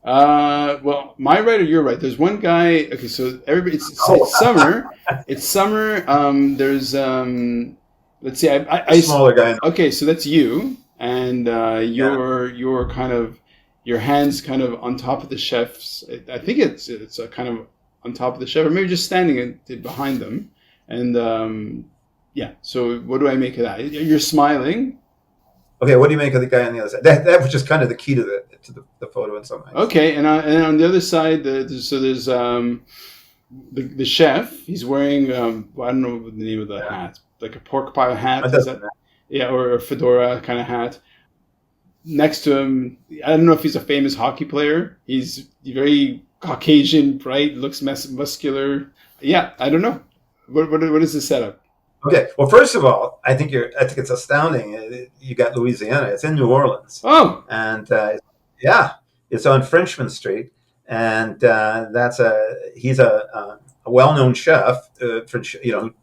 Well, my right or your right? There's one guy. Okay, so everybody,
Oh,
it's summer. It's summer. There's let's see.
the smaller guy.
Okay, so that's you, and
Yeah.
you're kind of your hands kind of on top of the chef's. I think it's a kind of on top of the chef, or maybe just standing behind them. And yeah. So what do I make of that? You're smiling.
Okay. What do you make of the guy on the other side? That was just kind of the key to the photo in some ways.
Okay, and on the other side, there's the chef. He's wearing I don't know what the name of the
Yeah.
hat, like a pork pie hat.
It
Is
doesn't
that
matter.
yeah, or a fedora kind of hat? Next to him, I don't know if he's a famous hockey player. He's very Caucasian, bright, looks muscular. Yeah, I don't know. What is the setup?
Okay. Well, first of all, I think it's astounding. You got Louisiana. It's in New Orleans,
Oh,
and yeah, it's on Frenchman Street, and he's a well-known chef,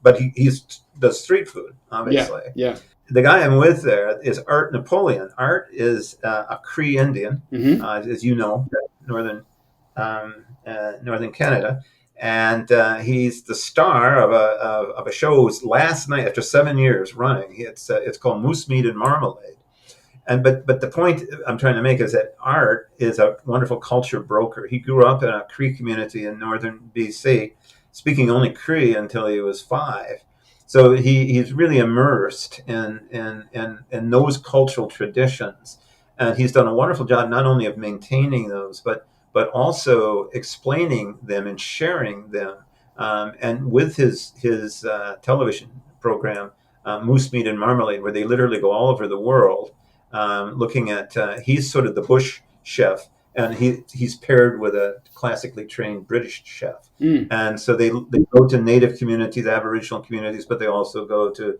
but he's does street food,
yeah,
obviously.
yeah.
The guy I'm with there is Art Napoleon. Art is a Cree Indian,
Mm-hmm.
as you know, northern Canada, and he's the star of a show last night after 7 years running. It's called Moose Meat and Marmalade. And but the point I'm trying to make is that Art is a wonderful culture broker. He grew up in a Cree community in northern BC, speaking only Cree until he was 5. So he's really immersed in those cultural traditions, and he's done a wonderful job not only of maintaining those, but also explaining them and sharing them. And with his television program, Moose Meat and Marmalade, where they literally go all over the world, looking at he's sort of the bush chef, and he's paired with a classically trained British chef,
Mm.
and so they go to native communities, Aboriginal communities, but they also go to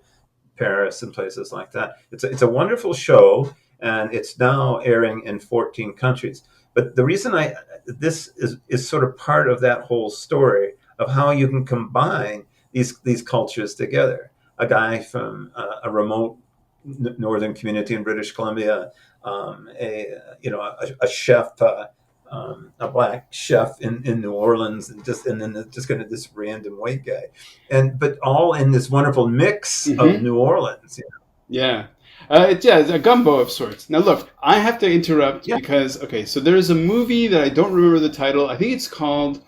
Paris and places like that. It's a wonderful show, and it's now airing in 14 countries. But the reason this is sort of part of that whole story of how you can combine these cultures together. A guy from a remote northern community in British Columbia, a chef, a black chef in New Orleans, and then just kind of this random white guy, but all in this wonderful mix of
Mm-hmm.
New Orleans.
Yeah. It's a gumbo of sorts. Now, look, I have to interrupt
Yeah.
because, okay, so there's a movie that I don't remember the title. I think it's called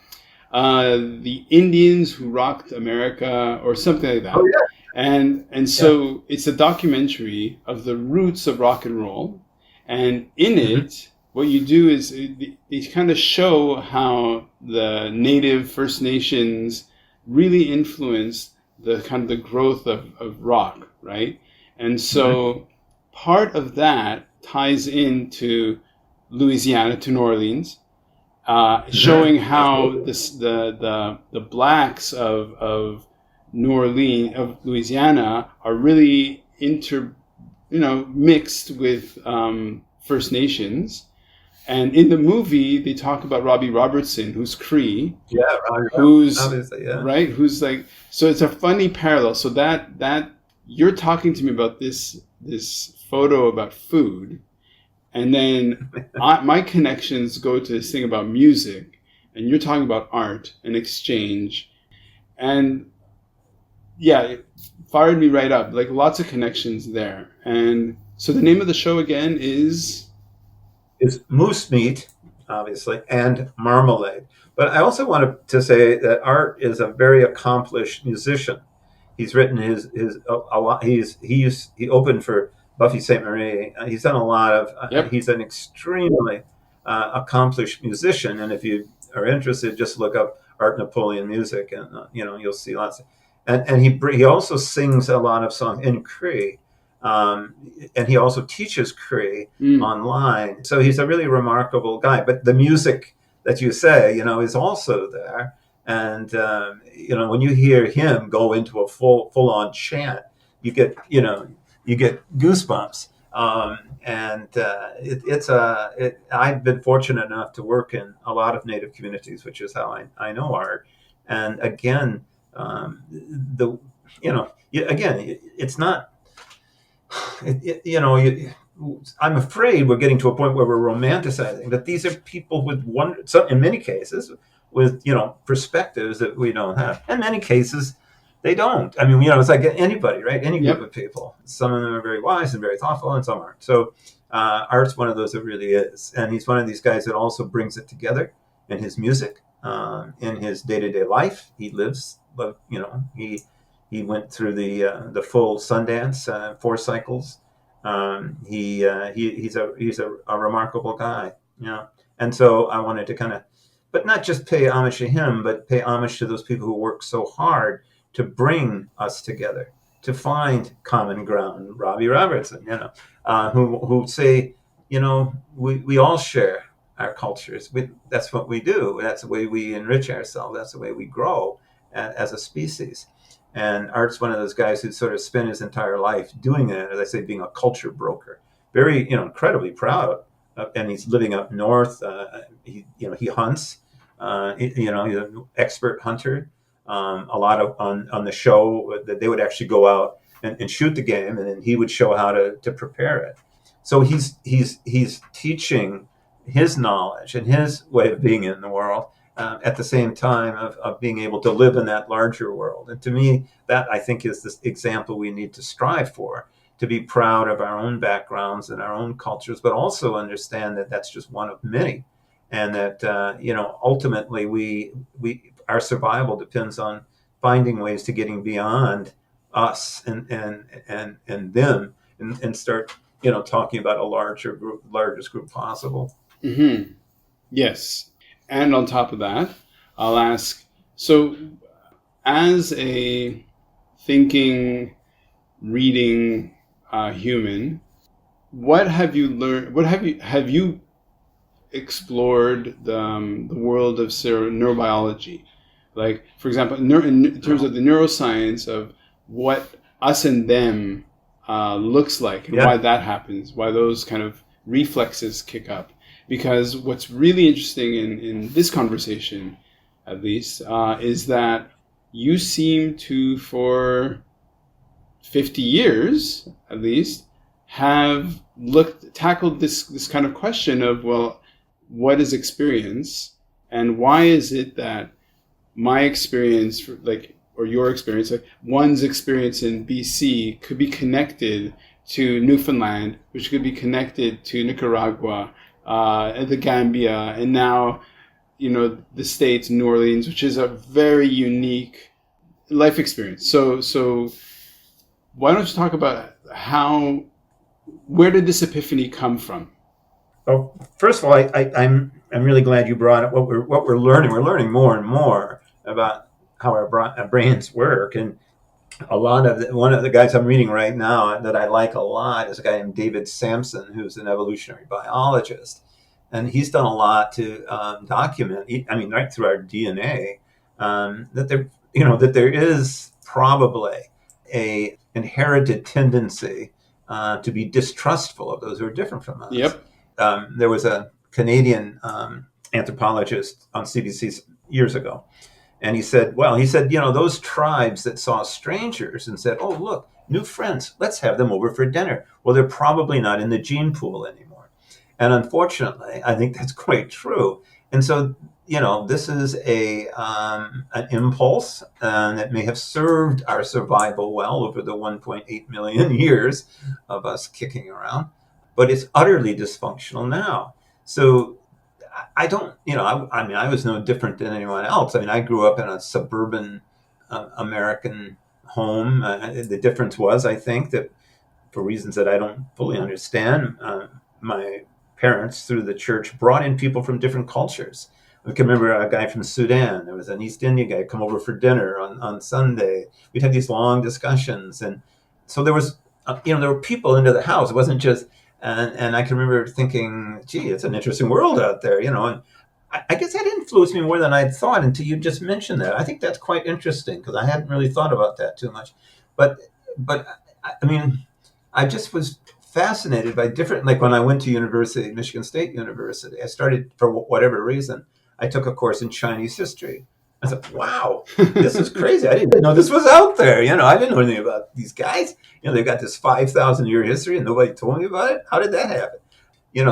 The Indians Who Rocked America or something like
Oh
that.
yeah.
And
Yeah.
so it's a documentary of the roots of rock and roll. And in
Mm-hmm.
it, what you do is they kind of show how the native First Nations really influenced the kind of the growth of rock, right? And
Mm-hmm.
so part of that ties into Louisiana, to New Orleans,
Mm-hmm.
showing how
Absolutely.
the blacks of New Orleans of Louisiana are really mixed with First Nations. And in the movie, they talk about Robbie Robertson, who's Cree,
Yeah. Roger Rabbit,
who's
obviously. Yeah.
right, who's like, so it's a funny parallel. So that you're talking to me about this photo about food, and then my connections go to this thing about music, and you're talking about art and exchange, and yeah, it fired me right up. Like lots of connections there. And so the name of the show again is
Is moose meat, obviously, and marmalade. But I also wanted to say that Art is a very accomplished musician. He's written his a lot. He opened for Buffy Sainte Marie. He's done a lot of.
yep,
He's an extremely accomplished musician, and if you are interested, just look up Art Napoleon music, and you'll see lots. And he also sings a lot of songs in Cree, um, and he also teaches Cree
mm,
online. So he's a really remarkable guy. But the music that you say, is also there. And when you hear him go into a full on chant, you get you get goosebumps. And I've been fortunate enough to work in a lot of Native communities, which is how I know Art. And again, the again, it's not. I'm afraid we're getting to a point where we're romanticizing that these are people with in many cases, with perspectives that we don't have. In many cases, they don't. I mean, it's like anybody, right? Any group
Yep.
of people. Some of them are very wise and very thoughtful, and some aren't. So, Art's one of those that really is, and he's one of these guys that also brings it together in his music, in his day-to-day life. He lives, he went through the full Sundance, 4 cycles. He's a remarkable guy, and so I wanted to kind of, but not just pay homage to him, but pay homage to those people who work so hard to bring us together, to find common ground. Robbie Robertson, who say, we all share our cultures. That's what we do. That's the way we enrich ourselves. That's the way we grow as a species. And Art's one of those guys who sort of spent his entire life doing that, as I say, being a culture broker. Very, incredibly proud. And he's living up north. He hunts. He's an expert hunter. A lot of on the show that they would actually go out and shoot the game, and then he would show how to prepare it. So he's teaching his knowledge and his way of being in the world, at the same time of being able to live in that larger world. And to me, that I think is this example we need to strive for, to be proud of our own backgrounds and our own cultures, but also understand that that's just one of many. And that, ultimately our survival depends on finding ways to getting beyond us and them, and start, talking about a largest group possible.
Mm-hmm. Yes. And on top of that, I'll ask, so as a thinking, reading human, what have you learned? Have you explored the world of neurobiology? Like, for example, in terms of the neuroscience of what us and them looks like, and why that happens, why those kind of reflexes kick up. Because what's really interesting in this conversation, at least, is that you seem to, for 50 years, at least, have tackled this kind of question of, well, what is experience, and why is it that my experience, or your experience, like one's experience in BC could be connected to Newfoundland, which could be connected to Nicaragua, and the Gambia, and now, the States, New Orleans, which is a very unique life experience. So why don't you talk about where did this epiphany come from?
Well, first of all, I'm really glad you brought up what we're learning. We're learning more and more about how our brains work, and one of the guys I'm reading right now that I like a lot is a guy named David Sampson, who's an evolutionary biologist, and he's done a lot to document. Right through our DNA, that there is probably a inherited tendency to be distrustful of those who are different from us.
Yep.
There was a Canadian anthropologist on CBC years ago, and he said, those tribes that saw strangers and said, oh, look, new friends, let's have them over for dinner. Well, they're probably not in the gene pool anymore. And unfortunately, I think that's quite true. And so, this is an impulse that may have served our survival well over the 1.8 million years of us kicking around, but it's utterly dysfunctional now. So I don't, I was no different than anyone else. I grew up in a suburban American home. The difference was, I think, that for reasons that I don't fully understand, my parents, through the church, brought in people from different cultures. I can remember a guy from Sudan. There was an East Indian guy come over for dinner on Sunday. We'd have these long discussions. And so there was, there were people into the house. It wasn't just, and I can remember thinking, gee, it's an interesting world out there, and I guess that influenced me more than I'd thought until you just mentioned that. I think that's quite interesting because I hadn't really thought about that too much. But I just was fascinated by different, like when I went to university, Michigan State University, I started, for whatever reason, I took a course in Chinese history. I said, wow, this is crazy. I didn't know this was out there. I didn't know anything about these guys. They've got this 5,000 year history and nobody told me about it. How did that happen?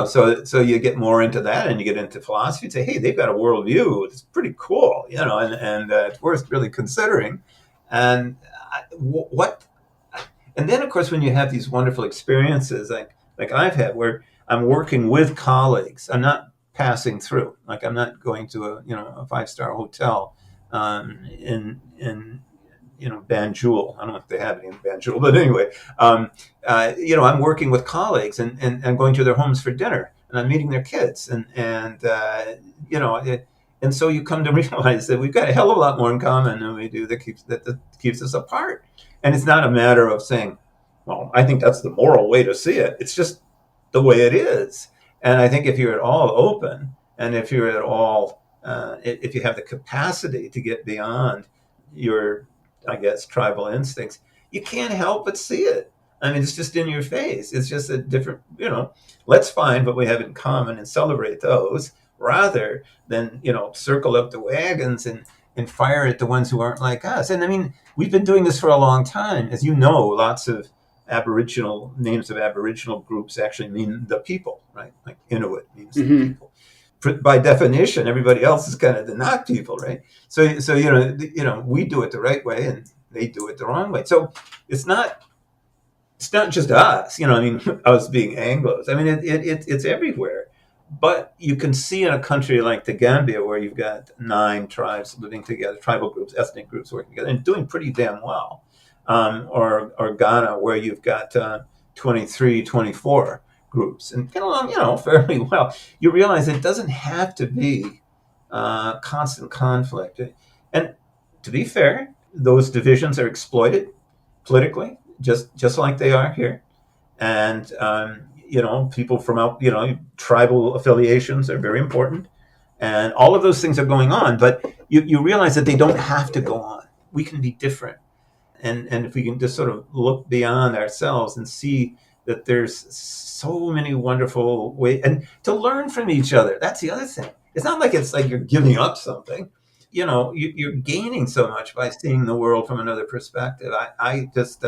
So you get more into that and you get into philosophy and say, hey, they've got a worldview. It's pretty cool, and it's worth really considering. And what, and then of course, when you have these wonderful experiences like I've had where I'm working with colleagues, I'm not passing through, like I'm not going to a 5-star hotel in Banjul. I don't know if they have any in Banjul, but anyway, I'm working with colleagues and going to their homes for dinner, and I'm meeting their kids, and so you come to realize that we've got a hell of a lot more in common than we do that keeps us apart. And it's not a matter of saying, well, I think that's the moral way to see it. It's just the way it is. And I think if you're at all open, and if you're at all, if you have the capacity to get beyond your, I guess, tribal instincts, you can't help but see it. I mean, it's just in your face. It's just a different, let's find what we have in common and celebrate those rather than, circle up the wagons and fire at the ones who aren't like us. And I mean, we've been doing this for a long time. As you know, lots of Aboriginal names of Aboriginal groups actually mean the people, right? Like Inuit means the people. By definition, everybody else is kind of the not people, right? So we do it the right way and they do it the wrong way. So it's not just us, I mean, us being Anglos. I mean, it's everywhere. But you can see in a country like the Gambia, where you've got 9 tribes living together, tribal groups, ethnic groups working together, and doing pretty damn well. Or Ghana, where you've got 23, 24 groups and get along, fairly well. You realize it doesn't have to be constant conflict. And to be fair, those divisions are exploited politically, just like they are here. And people from out, tribal affiliations are very important, and all of those things are going on. But you realize that they don't have to go on. We can be different. And if we can just sort of look beyond ourselves and see that there's so many wonderful ways, and to learn from each other. That's the other thing. It's not like it's like you're giving up something. You're gaining so much by seeing the world from another perspective. I just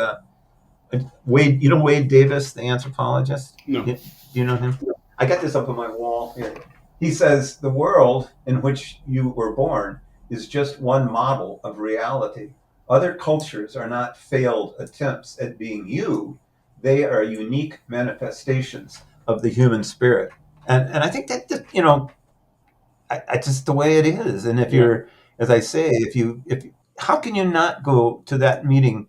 Wade. Wade Davis, the anthropologist.
No.
Do you know him? I got this up on my wall here. He says the world in which you were born is just one model of reality. Other cultures are not failed attempts at being you. They are unique manifestations of the human spirit. And I think that I just the way it is. And if you're, as I say, if how can you not go to that meeting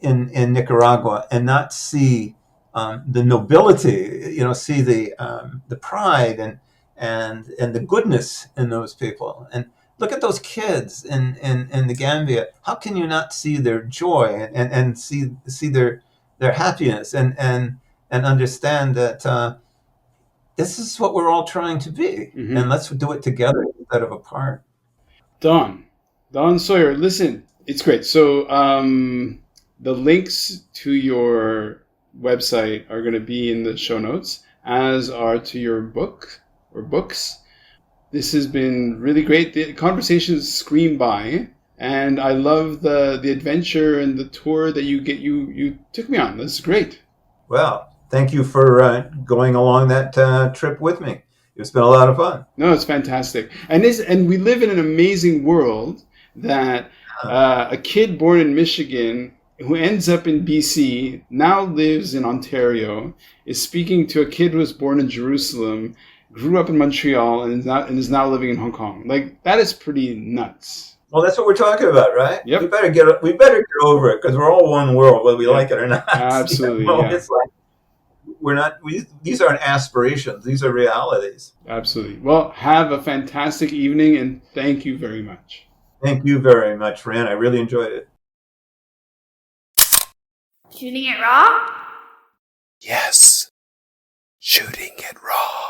in Nicaragua and not see the nobility, see the pride and the goodness in those people, and look at those kids in the Gambia. How can you not see their joy and see their happiness and understand that this is what we're all trying to be, and let's do it together instead of apart.
Don Sawyer, listen, it's great. So the links to your website are going to be in the show notes, as are to your book or books. This has been really great. The conversations scream by, and I love the adventure and the tour that you took me on. This is great.
Well, thank you for going along that trip with me. It's been a lot of fun.
No, it's fantastic. And we live in an amazing world that a kid born in Michigan who ends up in BC, now lives in Ontario, is speaking to a kid who was born in Jerusalem, grew up in Montreal, and is now living in Hong Kong. Like, that is pretty nuts.
Well, that's what we're talking about, right?
Yep.
We better get over it, because we're all one world, whether we like it or not.
Absolutely.
It's like these aren't aspirations; these are realities.
Absolutely. Well, have a fantastic evening, and thank you very much.
Thank you very much, Rand. I really enjoyed it.
Shooting it raw?
Yes. Shooting it raw.